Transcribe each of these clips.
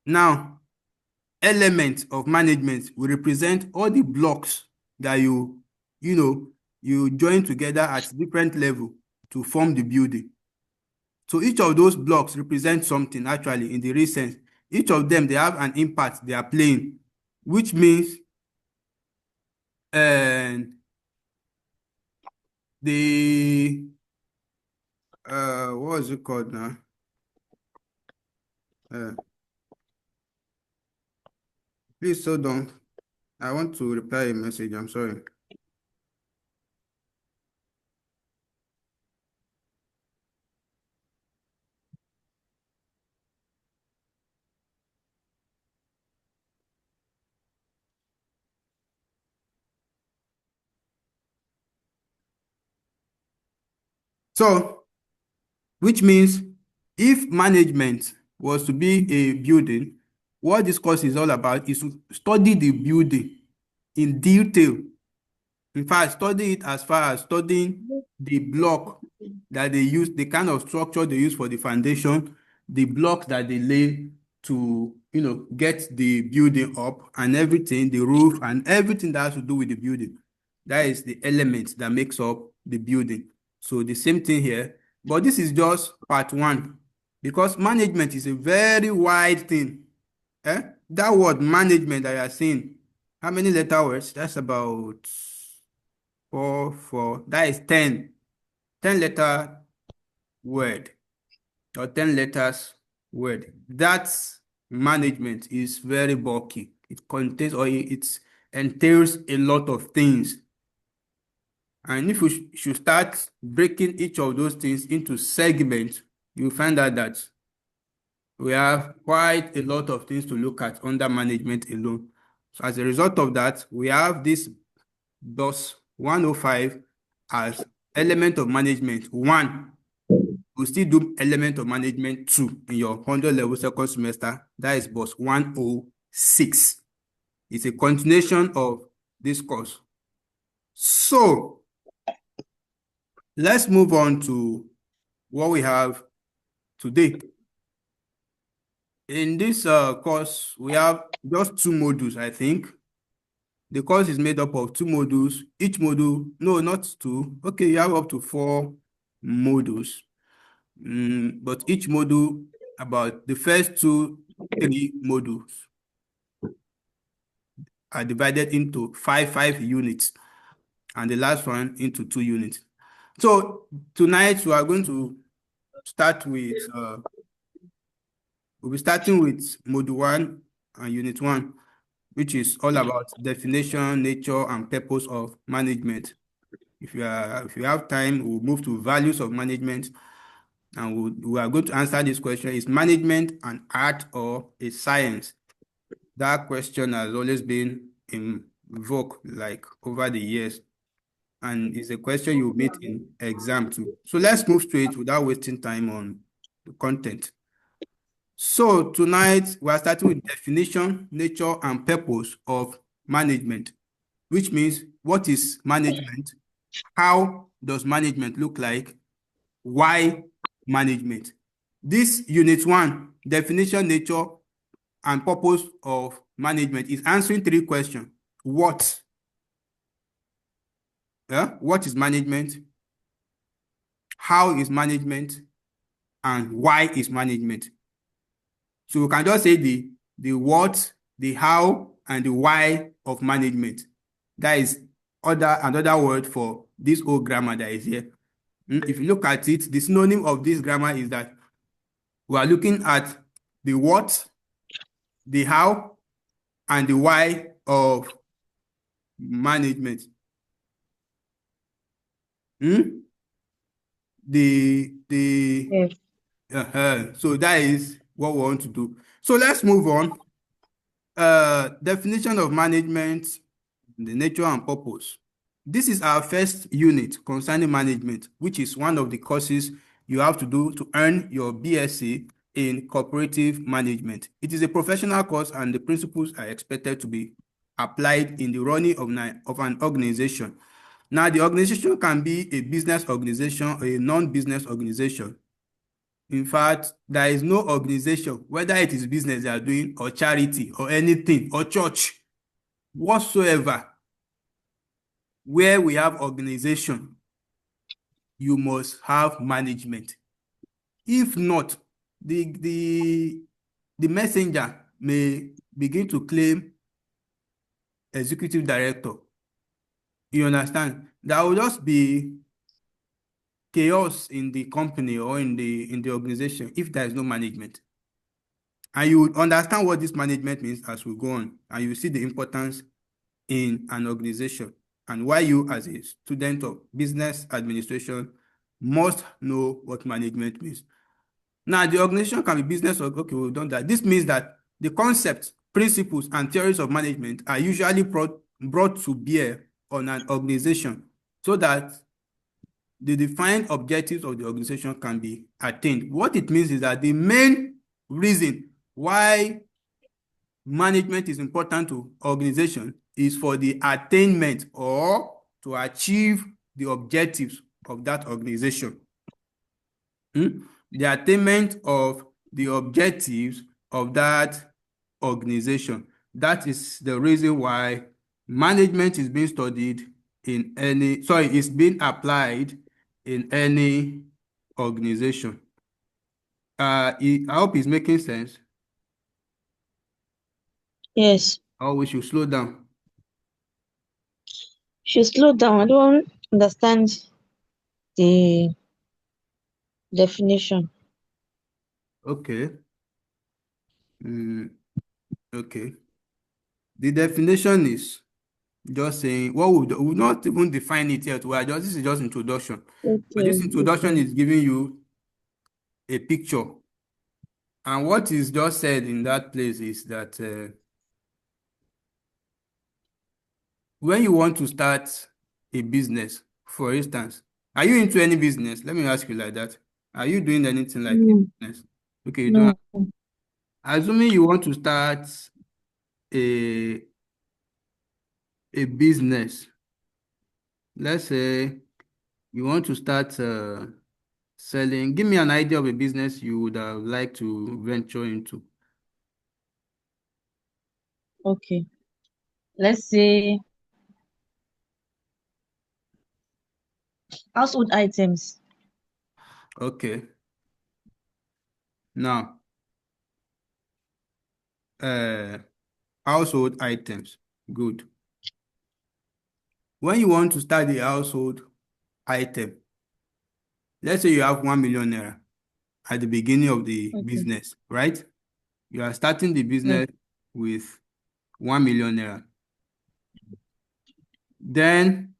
Now, element of management will represent all the blocks that you join together at different level to form the building. So each of those blocks represent something actually in the real sense. Each of them, they have an impact they are playing, which means the what is it called now? Please hold on. I want to reply a message. I'm sorry. So, which means if management was to be a building, what this course is all about is to study the building in detail. In fact, study it as far as studying the block that they use, the kind of structure they use for the foundation, the blocks that they lay to, get the building up and everything, the roof and everything that has to do with the building. That is the element that makes up the building. So the same thing here, but this is just part one because management is a very wide thing. That word management that you are seeing, how many letter words? That's about 4. That is 10. 10-letter word or 10 letters word. That management is very bulky. It contains or it entails a lot of things. And if we should start breaking each of those things into segments, you'll find out that we have quite a lot of things to look at under management alone. So as a result of that, we have this BUS105 as element of management 1. We'll still do element of management 2 in your 100 level second semester. That is BUS106. It's a continuation of this course. So let's move on to what we have today. In this course, we have just 2 modules, I think. The course is made up of 2 modules. Each module, no, not 2. Okay, you have up to 4 modules. But each module, about the first 2, 3 modules are divided into 5 units, and the last one into 2 units. So tonight we are going to start with, we'll be starting with module 1 and unit 1, which is all about definition, nature, and purpose of management. If you have time, we'll move to values of management, and we are going to answer this question: is management an art or a science? That question has always been in vogue, like over the years, and it's a question you meet in exam too. So let's move straight without wasting time on the content. So tonight we are starting with definition, nature, and purpose of management, which means what is management? How does management look like? Why management? This unit 1, definition, nature, and purpose of management, is answering 3 questions. What? What is management? How is management? And why is management? So we can just say the what, the how, and the why of management. That is another word for this old grammar that is here. If you look at it, the synonym of this grammar is that we are looking at the what, the how, and the why of management. Yes. So that is what we want to do. So let's move on. Definition of management, the nature and purpose. This is our first unit concerning management, which is one of the courses you have to do to earn your BSc in cooperative management. It is a professional course, and the principles are expected to be applied in the running of an organization. Now, the organization can be a business organization or a non-business organization. In fact, there is no organization, whether it is business they are doing or charity or anything or church whatsoever, where we have organization, you must have management. If not, the messenger may begin to claim executive director. You understand? There will just be chaos in the company or in the organization if there is no management. And you would understand what this management means as we go on, and you see the importance in an organization and why you, as a student of business administration, must know what management means. Now, the organization can be business or okay, we've done that. This means that the concepts, principles, and theories of management are usually brought to bear on an organization so that the defined objectives of the organization can be attained. What it means is that the main reason why management is important to organization is for the attainment or to achieve the objectives of that organization. The attainment of the objectives of that organization. That is the reason why management is being studied in any, sorry, is being applied in any organization. I hope it's making sense. Yes. Or we should slow down. Should slow down. I don't understand the definition. Okay. Okay. The definition is just saying what we'll not even define it yet. This is just introduction. But this introduction is giving you a picture. And what is just said in that place is that when you want to start a business, for instance, are you into any business? Let me ask you like that. Are you doing anything like No. business? Okay, you don't. No. Assuming you want to start a business, let's say you want to start selling. Give me an idea of a business you would like to venture into. Okay. Let's say household items. Okay. Now, household items. Good. When you want to start a household item, let's say you have 1 million naira at the beginning of the Okay. business, right? You are starting the Yes. business with 1 million naira. Then,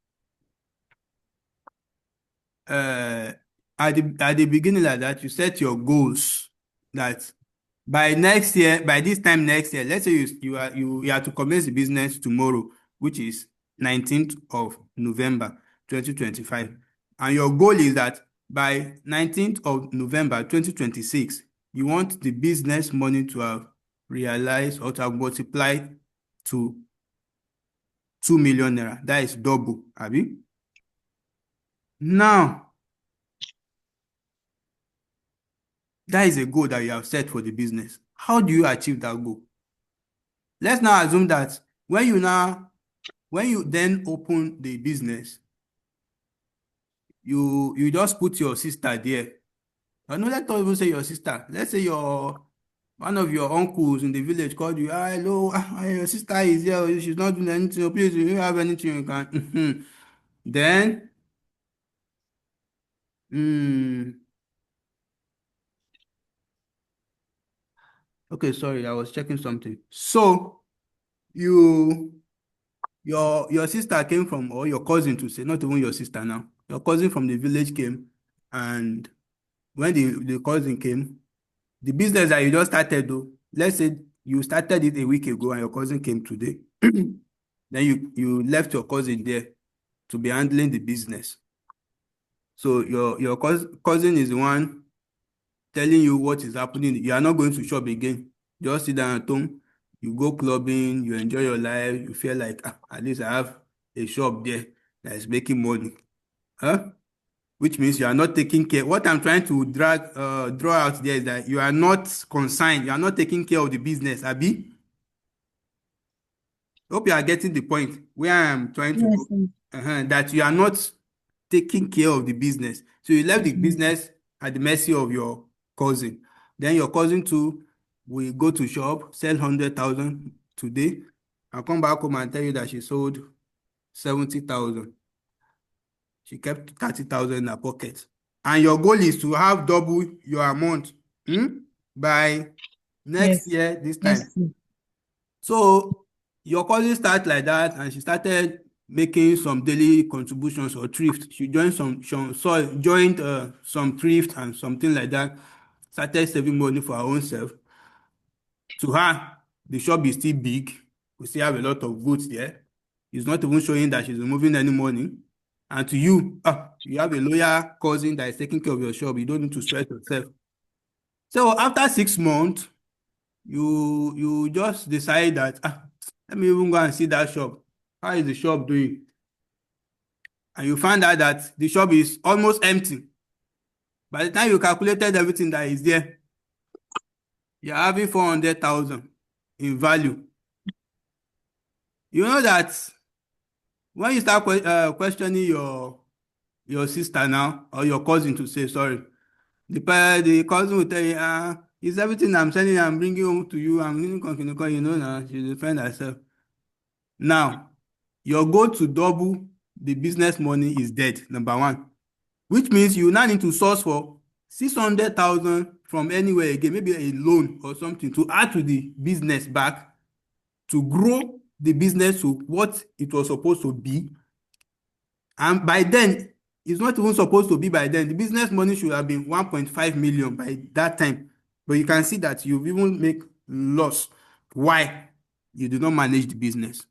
at the beginning like that, you set your goals that by next year, by this time next year, let's say you are to commence the business tomorrow, which is 19th of November 2025. And your goal is that by 19th of November 2026, you want the business money to have realized or to have multiplied to 2 million naira. That is double, abi? Now, that is a goal that you have set for the business. How do you achieve that goal? Let's now assume that when you then open the business, you just put your sister there. Or no, let's not even say your sister. Let's say one of your uncles in the village called you. Ah, hello, your sister is here. She's not doing anything. Oh, please, if you have anything, you can. Then, okay, sorry, I was checking something. So your sister came from, or your cousin to say, not even your sister now. Your cousin from the village came, and when the cousin came, the business that you just started though, let's say you started it a week ago and your cousin came today. Then you left your cousin there to be handling the business. So your cousin is the one telling you what is happening. You are not going to shop again. Just sit down at home. You go clubbing, you enjoy your life. You feel like at least I have a shop there that is making money. Huh? which means you are not taking care. What I'm trying to draw out there is that you are not consigned, you are not taking care of the business, Abi. Hope you are getting the point where I am trying to Yes, go. That you are not taking care of the business. So you left the business at the mercy of your cousin. Then your cousin too will go to shop, sell 100,000 today, and come back home and tell you that she sold 70,000. She kept 30,000 in her pocket. And your goal is to have double your amount by next yes, year, this time. next year. So your cousin start like that, and she started making some daily contributions or thrift. She joined joined some thrift and something like that. Started saving money for her own self. To her, the shop is still big. We still have a lot of goods there. It's not even showing that she's removing any money. And to you, you have a loyal cousin that is taking care of your shop. You don't need to stress yourself. So after 6 months, you just decide that let me even go and see that shop. How is the shop doing? And you find out that the shop is almost empty. By the time you calculated everything that is there, you're having 400,000 in value. You know that when you start questioning your sister now, or your cousin to say sorry, the cousin will tell you, it's everything I'm sending, I'm bringing home to you, I'm leaving continue, you know now, she defend herself. Now, your goal to double the business money is dead, number one, which means you now need to source for 600,000 from anywhere again, maybe a loan or something to add to the business back to grow the business to what it was supposed to be. And by then, it's not even supposed to be by then. The business money should have been 1.5 million by that time. But you can see that you've even make loss. Why? You do not manage the business.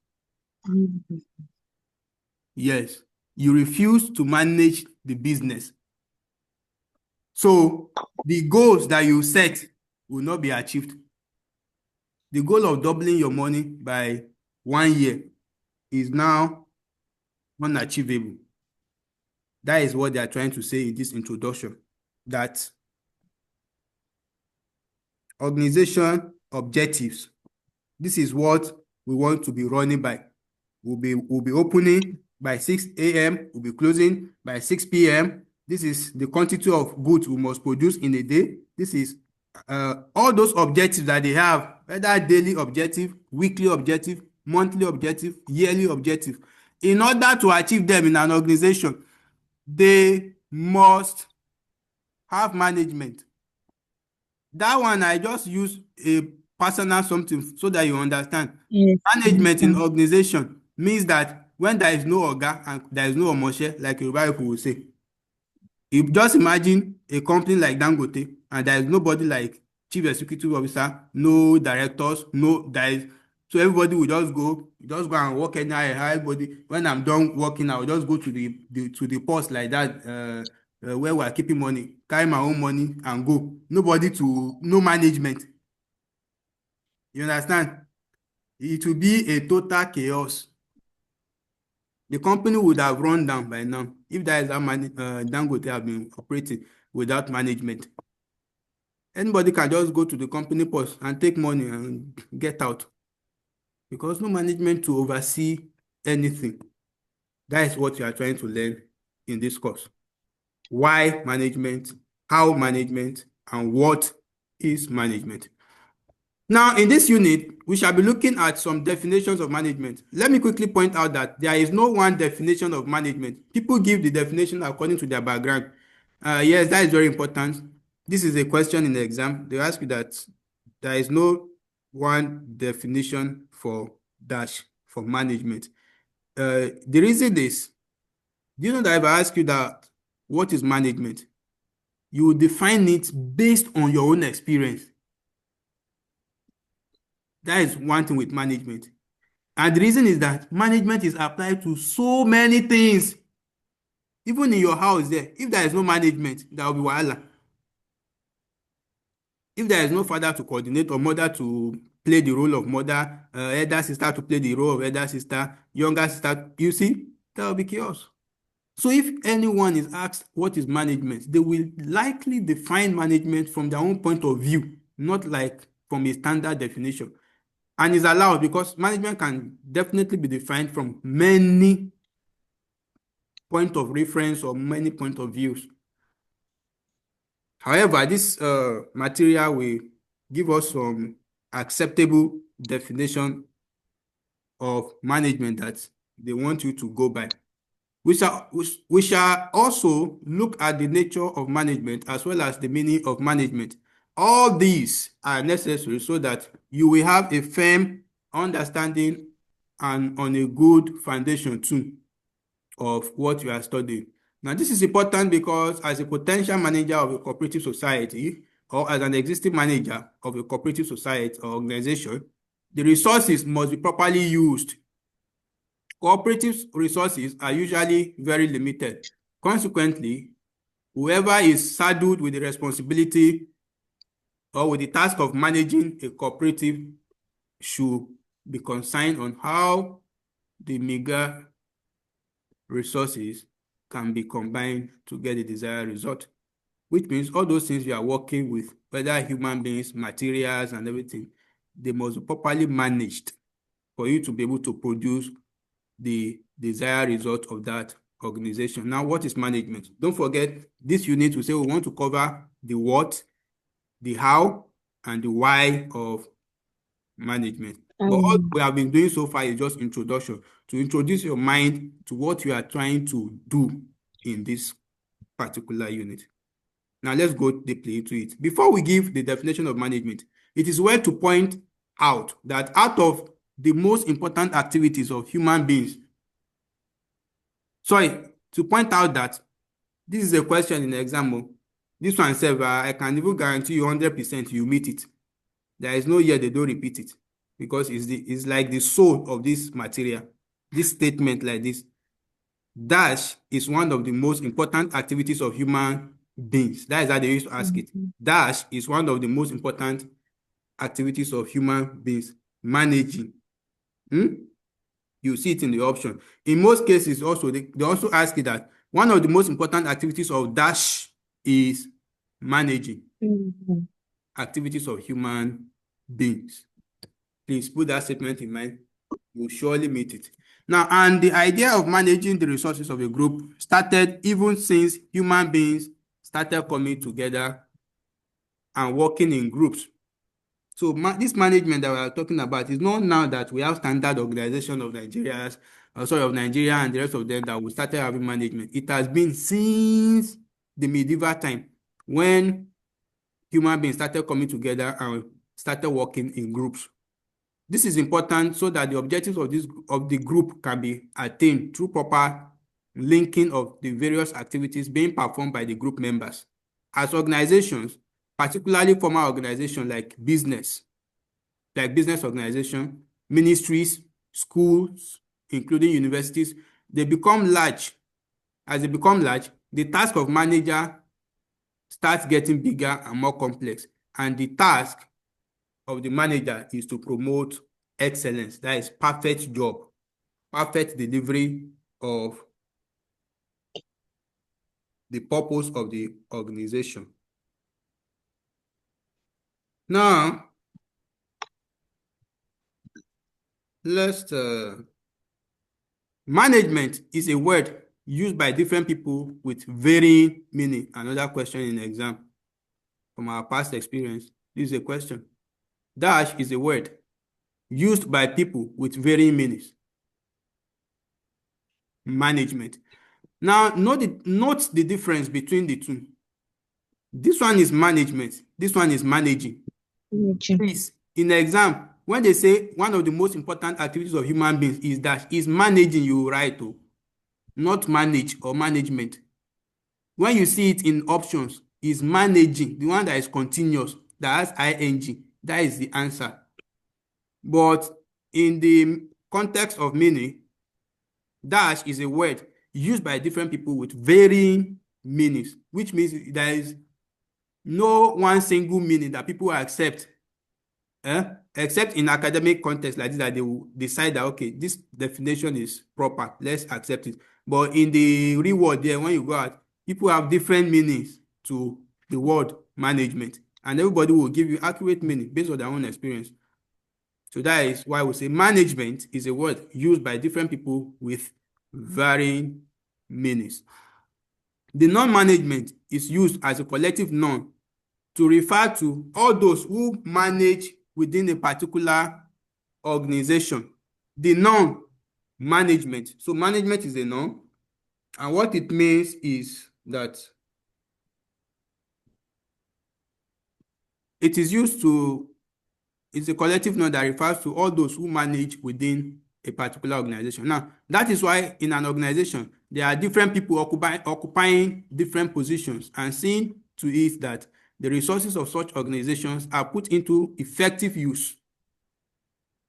Mhm. Yes, you refuse to manage the business. So the goals that you set will not be achieved. The goal of doubling your money by 1 year is now unachievable. That is what they are trying to say in this introduction. That organization objectives, this is what we want to be running by. We'll be opening by 6 a.m. We'll be closing by 6 p.m. This is the quantity of goods we must produce in a day. This is all those objectives that they have, whether daily objective, weekly objective, monthly objective, yearly objective. In order to achieve them in an organization, they must have management. That one, I just use a personal something so that you understand. Yes, Management in understand. organization means that when there is no oga and there is no omoshe, like Yoruba people will say, you just imagine a company like Dangote and there is nobody like chief executive officer, no directors, no there is, so everybody will just go and work anyhow. Everybody, when I'm done working, I will just go to the post like that, where we are keeping money, carry my own money and go. No management. You understand? It will be a total chaos. The company would have run down by now if that is how Dangote have been operating without management. Anybody can just go to the company post and take money and get out because no management to oversee anything. That is what you are trying to learn in this course. Why management, how management, and what is management. Now, in this unit, we shall be looking at some definitions of management. Let me quickly point out that there is no one definition of management. People give the definition according to their background. Yes, that is very important. This is a question in the exam. They ask you that there is no one definition for for management. The reason is, do you know that if I ask you that what is management, you will define it based on your own experience. That is one thing with management. And the reason is that management is applied to so many things. Even in your house there, if there is no management, there will be wahala. If there is no father to coordinate or mother to play the role of mother, elder sister to play the role of elder sister, younger sister, you see, there will be chaos. So if anyone is asked what is management, they will likely define management from their own point of view, not like from a standard definition. And is allowed because management can definitely be defined from many point of reference or many point of views. However, this material will give us some acceptable definition of management that they want you to go by. We shall also look at the nature of management as well as the meaning of management. All these are necessary so that you will have a firm understanding and on a good foundation too of what you are studying. Now, this is important because as a potential manager of a cooperative society or as an existing manager of a cooperative society or organization, the resources must be properly used. Cooperative resources are usually very limited. Consequently, whoever is saddled with the responsibility or with the task of managing a cooperative should be concerned on how the meager resources can be combined to get the desired result, which means all those things you are working with, whether human beings, materials, and everything, they must be properly managed for you to be able to produce the desired result of that organization. Now, what is management? Don't forget, this unit will say we want to cover the what, the how, and the why of management. But all we have been doing so far is just introduction, to introduce your mind to what you are trying to do in this particular unit. Now, let's go deeply into it. Before we give the definition of management, it is well to point out that out of the most important activities of human beings, to point out that this is a question in the exam. This one says, I can even guarantee you 100% you meet it. There is no year they don't repeat it because it's like the soul of this material. This statement like this. Dash is one of the most important activities of human beings. That is how they used to ask it. Dash is one of the most important activities of human beings. Managing. You see it in the option. In most cases, also they also ask you that one of the most important activities of dash is managing. Activities of human beings. Please put that statement in mind. You'll surely meet it. Now, and the idea of managing the resources of a group started even since human beings started coming together and working in groups. So this management that we are talking about is not now that we have standard organization of Nigeria and the rest of them that we started having management. It has been since the medieval time when human beings started coming together and started working in groups. This is important so that the objectives of the group can be attained through proper linking of the various activities being performed by the group members. As organizations, particularly formal organizations like business organization, ministries, schools, including universities, they become large. As they become large, the task of manager starts getting bigger and more complex. And the task of the manager is to promote excellence. That is perfect job, perfect delivery of the purpose of the organization. Now, management is a word used by different people with varying meaning. Another question in the exam from our past experience. This is a question. Dash is a word used by people with varying meanings. Management. Now, note the difference between the two. This one is management. This one is managing. Please, in the exam, when they say one of the most important activities of human beings is that is managing, you write, not manage or management. When you see it in options, is managing, the one that is continuous, that has ing, that is the answer. But in the context of meaning, dash is a word used by different people with varying meanings, which means there is no one single meaning that people accept, except in academic context like this, that they will decide that, okay, this definition is proper, let's accept it. But in the real world there, when you go out, people have different meanings to the word management, and everybody will give you accurate meaning based on their own experience. So that is why we say management is a word used by different people with varying meanings. The non-management is used as a collective noun to refer to all those who manage within a particular organization. The noun management. So management is a noun, and what it means is that it is used to, it's a collective noun that refers to all those who manage within a particular organization. Now, that is why in an organization, there are different people occupying different positions, and seeing to it that the resources of such organizations are put into effective use.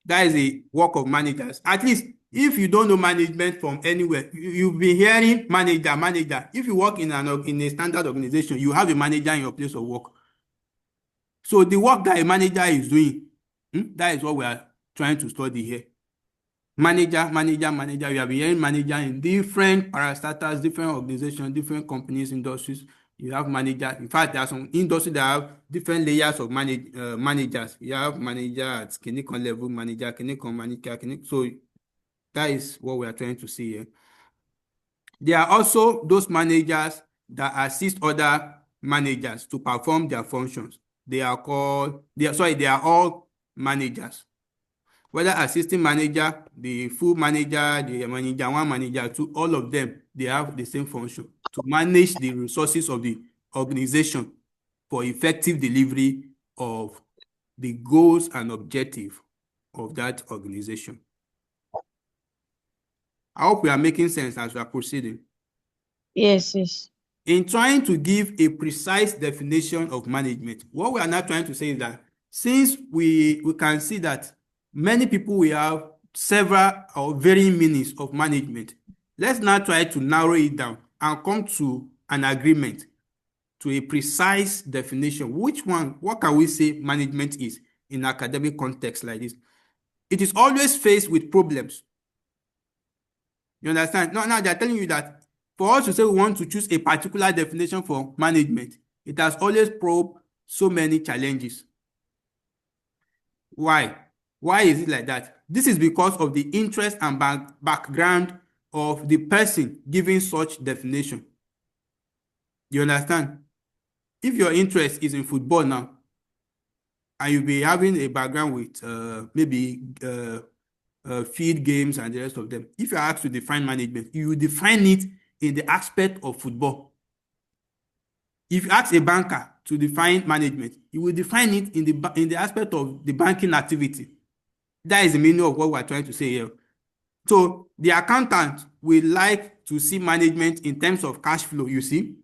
That is a work of managers. At least if you don't know management from anywhere, you've been hearing manager. If you work in a standard organization, you have a manager in your place of work. So the work that a manager is doing, that is what we are trying to study here. Manager. We have been hearing manager in different parastatals, different organizations, different companies, industries. You have manager. In fact, there are some industries that have different layers of managers. You have manager at clinical level, manager, clinical manager, so that is what we are trying to see here. There are also those managers that assist other managers to perform their functions. They are all managers. Whether assistant manager, the full manager, the manager 1, manager 2, all of them, they have the same function: to manage the resources of the organization for effective delivery of the goals and objectives of that organization. I hope we are making sense as we are proceeding. Yes. In trying to give a precise definition of management, what we are now trying to say is that since we can see that many people will have several or varying meanings of management, let's now try to narrow it down and come to an agreement, to a precise definition. What can we say management is in academic context like this? It is always faced with problems. You understand? Now they're telling you that for us to say we want to choose a particular definition for management, it has always probed so many challenges. Why? Why is it like that? This is because of the interest and background of the person giving such definition. You understand? If your interest is in football now, and you'll be having a background with maybe field games and the rest of them, if you're asked to define management, you will define it in the aspect of football. If you ask a banker to define management, he will define it in the aspect of the banking activity. That is the meaning of what we're trying to say here. So the accountant will like to see management in terms of cash flow, you see,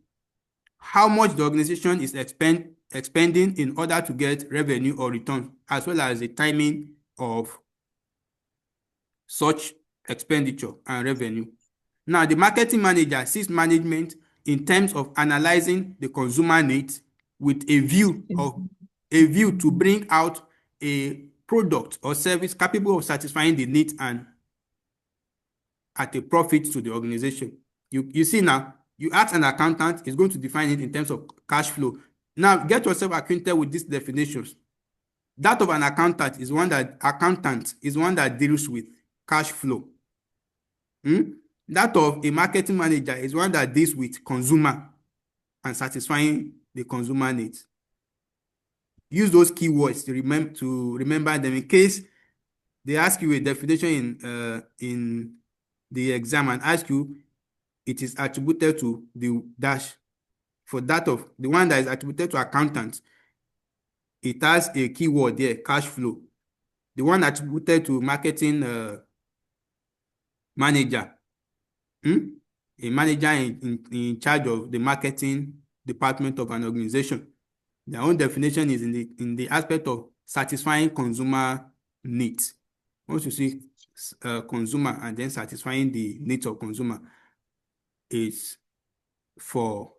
how much the organization is expending in order to get revenue or return, as well as the timing of such expenditure and revenue. Now, the marketing manager sees management in terms of analyzing the consumer needs with a view to bring out a product or service capable of satisfying the needs and at a profit to the organization. You see now, you ask an accountant, is going to define it in terms of cash flow. Now, get yourself acquainted with these definitions. That of an accountant is one that deals with cash flow. That of a marketing manager is one that deals with consumer and satisfying the consumer needs. Use those keywords to remember them in case they ask you a definition in the exam and ask you it is attributed to the dash. For that of the one that is attributed to accountant, it has a keyword there, cash flow. The one attributed to marketing manager, a manager in charge of the marketing department of an organization, their own definition is in the aspect of satisfying consumer needs. Once you see consumer and then satisfying the needs of consumer, is for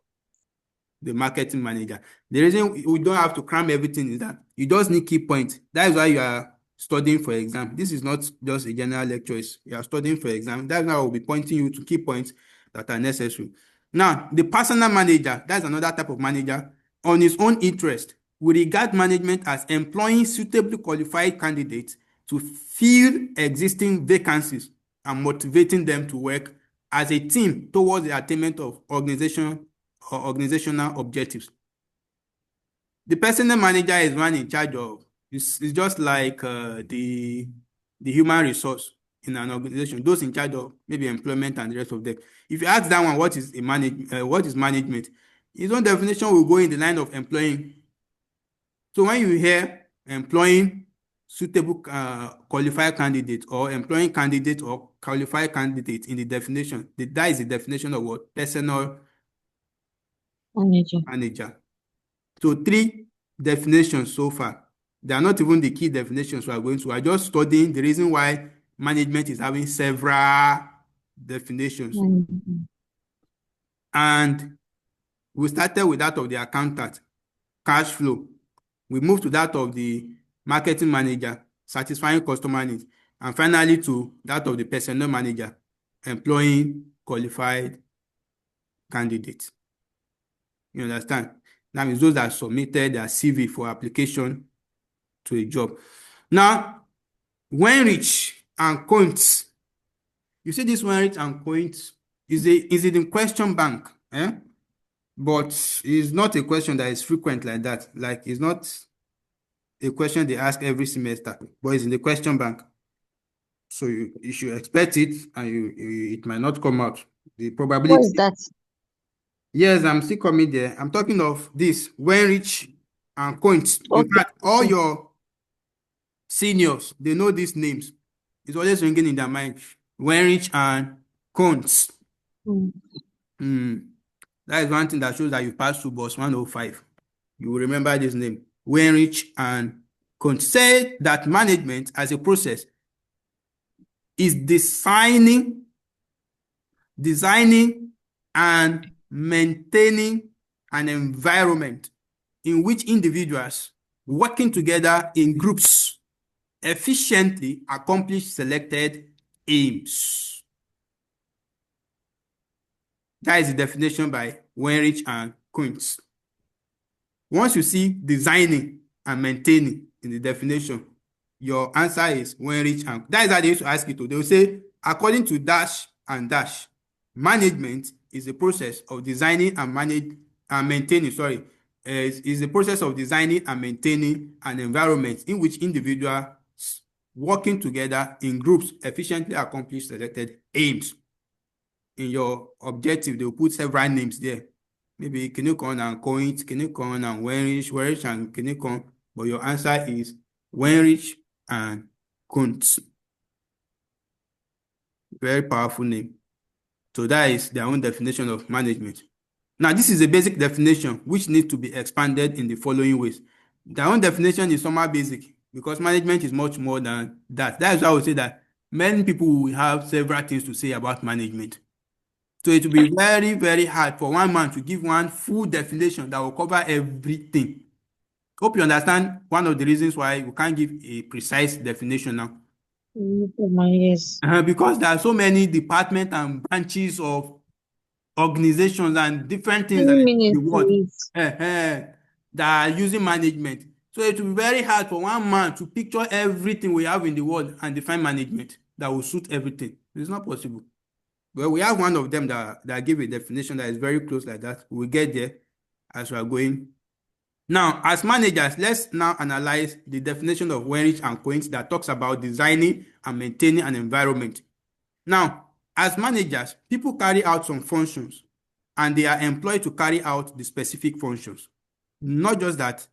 the marketing manager. The reason we don't have to cram everything is that you just need key points. That is why you are studying for exam. This is not just a general lecture. You are studying for exam. That's why I will be pointing you to key points that are necessary. Now, the personal manager, that's another type of manager, on his own interest, will regard management as employing suitably qualified candidates to fill existing vacancies and motivating them to work as a team towards the attainment of organizational objectives. The personnel manager is one in charge of, it's just like the human resource in an organization, those in charge of maybe employment and the rest of them. If you ask that one, what is management? His own definition will go in the line of employing. So when you hear employing suitable qualified candidate or employing candidate or qualified candidate in the definition, that is the definition of what? Personal manager. So 3 definitions so far. They are not even the key definitions we are going to. We are just studying the reason why management is having several definitions. And we started with that of the accountant, cash flow. We moved to that of the marketing manager, satisfying customer needs. And finally to that of the personnel manager, employing qualified candidates. You understand? That means those that submitted their CV for application to a job. Now, Wenrich and Kuntz. You see this Wenrich and Kuntz is it in question bank? But it's not a question that is frequent like that. Like, it's not a question they ask every semester, but it's in the question bank. So you should expect it, and it might not come out. The probability. What is that? Yes, I'm still coming there. I'm talking of this Wenrich and Kuntz. In fact, all your seniors, they know these names. It's always ringing in their mind. Wenrich and Kuntz. That is one thing that shows that you passed through BUS105. You will remember this name. Wenrich and Kuntz say that management as a process is designing and maintaining an environment in which individuals working together in groups efficiently accomplish selected aims. That is the definition by Wenrich and Kuntz. Once you see designing and maintaining in the definition, your answer is Wenrich and that is how they used to ask it. They will say, according to dash and dash, management is the process of designing and maintaining, is the process of designing and maintaining an environment in which individuals working together in groups efficiently accomplish selected aims. In your objective, they will put several names there. Maybe Kinukon and Coint, Kinukon and Wenrich and Kinukon, but your answer is Wenrich and Kuntz. Very powerful name. So that is their own definition of management. Now, this is a basic definition which needs to be expanded in the following ways. Their own definition is somehow basic because management is much more than that. That is why I would say that many people will have several things to say about management. So it will be very, very hard for one man to give one full definition that will cover everything. Hope you understand one of the reasons why we can't give a precise definition now. Yes. Because there are so many departments and branches of organizations and different things that the world that are using management. So it will be very hard for one man to picture everything we have in the world and define management that will suit everything. It's not possible. Well, we have one of them that give a definition that is very close like that. We'll get there as we are going. Now, as managers, let's now analyze the definition of Wenrich and Kuntz that talks about designing and maintaining an environment. Now, as managers, people carry out some functions and they are employed to carry out the specific functions. Not just that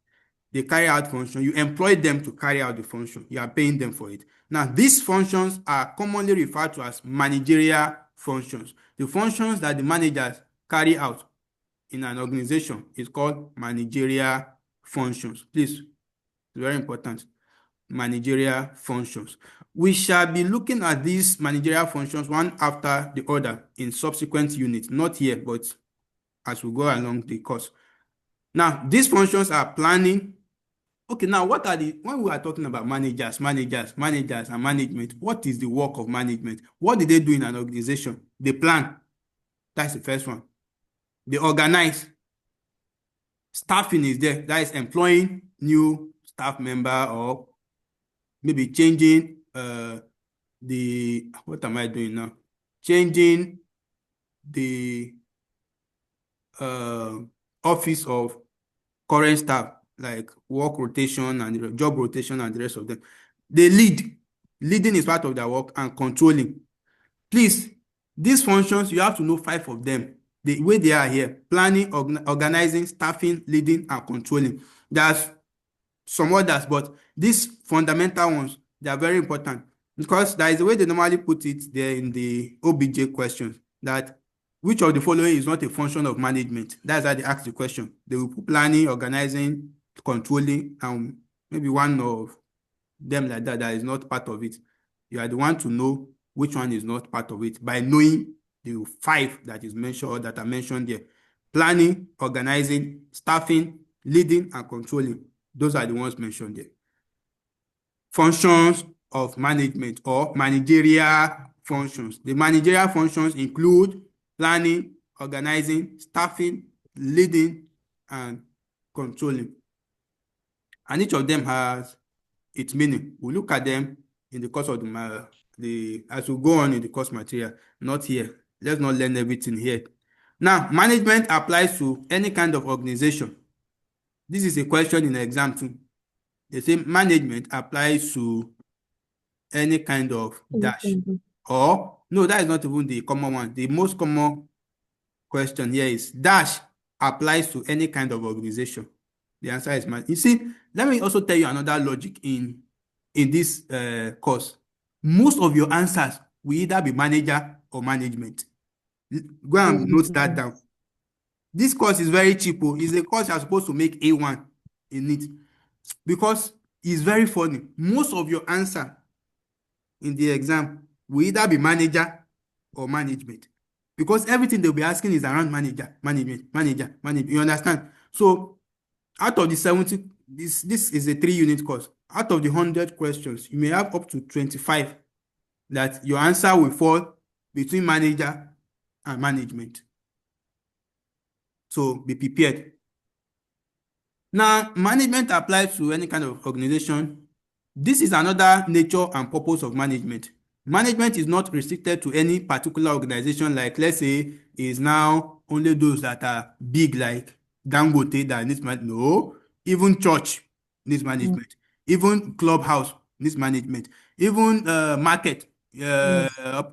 they carry out function, you employ them to carry out the function. You are paying them for it. Now, these functions are commonly referred to as managerial functions. The functions that the managers carry out in an organization is called managerial functions. Please, it's very important. Managerial functions. We shall be looking at these managerial functions one after the other in subsequent units, not here, but as we go along the course. Now, these functions are planning. Okay, now when we are talking about managers, and management, what is the work of management? What do they do in an organization? They plan. That's the first one. They organize. Staffing is there. That is employing new staff member or maybe changing what am I doing now? Changing the uh, office of current staff, like work rotation and job rotation and the rest of them. They lead. Leading is part of their work, and controlling. Please, these functions, you have to know 5 of them. The way they are here: planning, organizing, staffing, leading, and controlling. There's some others, but these fundamental ones, they are very important, because there is a way they normally put it there in the OBJ questions, that which of the following is not a function of management? That's how they ask the question. They will put planning, organizing, controlling, and maybe one of them like that is not part of it. You are the one to know which one is not part of it by knowing the 5 that is mentioned or that are mentioned there: planning, organizing, staffing, leading, and controlling. Those are the ones mentioned there. Functions of management or managerial functions. The managerial functions include planning, organizing, staffing, leading, and controlling. And each of them has its meaning. We'll look at them in the course of as we go on in the course material, not here. Let's not learn everything here. Now, management applies to any kind of organization. This is a question in the exam too. They say management applies to any kind of dash. Or, no, that is not even the common one. The most common question here is dash applies to any kind of organization. The answer is man. You see, let me also tell you another logic in this course. Most of your answers will either be manager or management. Go and note that down. This course is very cheap. It's a course you're supposed to make A1 in it, because it's very funny. Most of your answer in the exam will either be manager or management, because everything they'll be asking is around management. You understand? So out of the 70, this is a 3-unit course. Out of the 100 questions, you may have up to 25 that your answer will fall between manager and management. So be prepared. Now, management applies to any kind of organization. This is another nature and purpose of management. Management is not restricted to any particular organization, like let's say is now only those that are big, like Dangote, that needs management. No, even church needs management. Even clubhouse needs management. Even market,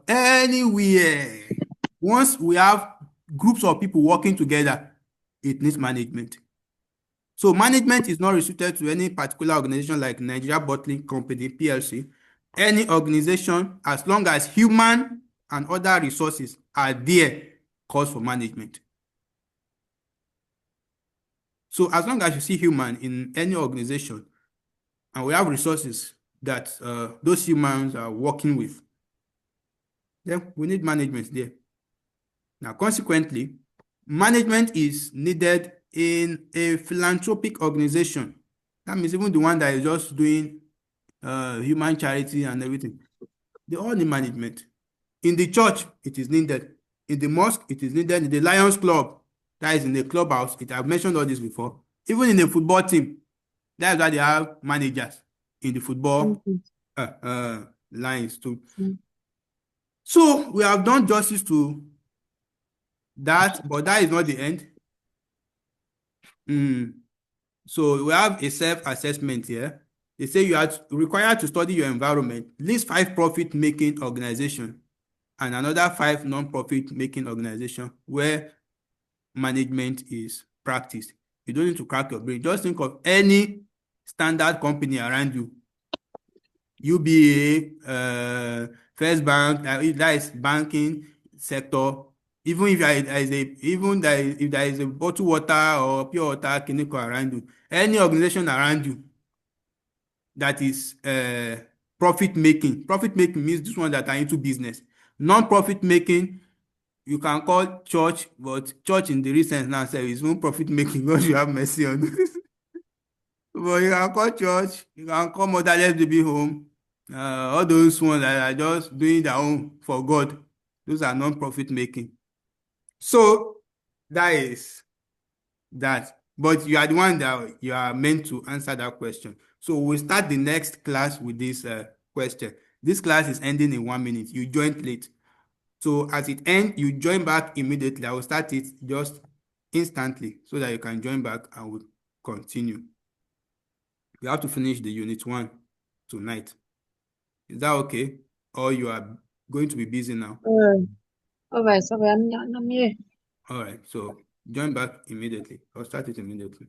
anywhere. Once we have groups of people working together, it needs management. So management is not restricted to any particular organization like Nigeria Bottling Company, PLC. Any organization, as long as human and other resources are there, calls for management. So as long as you see human in any organization, and we have resources that those humans are working with, then we need management there. Now, consequently, management is needed in a philanthropic organization. That means even the one that is just doing human charity and everything, they all need management. In the church, it is needed. In the mosque, it is needed. In the Lions Club, that is in the clubhouse, I've mentioned all this before. Even in the football team, that's why they have managers in the football lines too. So we have done justice to that, but that is not the end. So we have a self-assessment here. They say you are required to study your environment, list 5 profit-making organizations and another 5 non-profit making organizations where management is practiced. You don't need to crack your brain. Just think of any standard company around you. UBA, First Bank, that is banking sector. Even if there is a bottled water or pure water clinic around you, any organization around you that is profit making. Profit making means this one that are into business. Non-profit making, you can call church, but church in the recent now is even profit making. God, you have mercy on us. But you can call church, you can call motherless baby home. All those ones that are just doing their own for God. Those are non-profit making. So that is that. But you are the one that you are meant to answer that question. So we'll start the next class with this question. This class is ending in 1 minute. You joined late. So as it ends, you join back immediately. I will start it just instantly so that you can join back and we'll continue. You have to finish the unit 1 tonight. Is that okay? Or you are going to be busy now? Vậy sao vậy anh nhận năm như All right. So join back immediately. I'll start it immediately.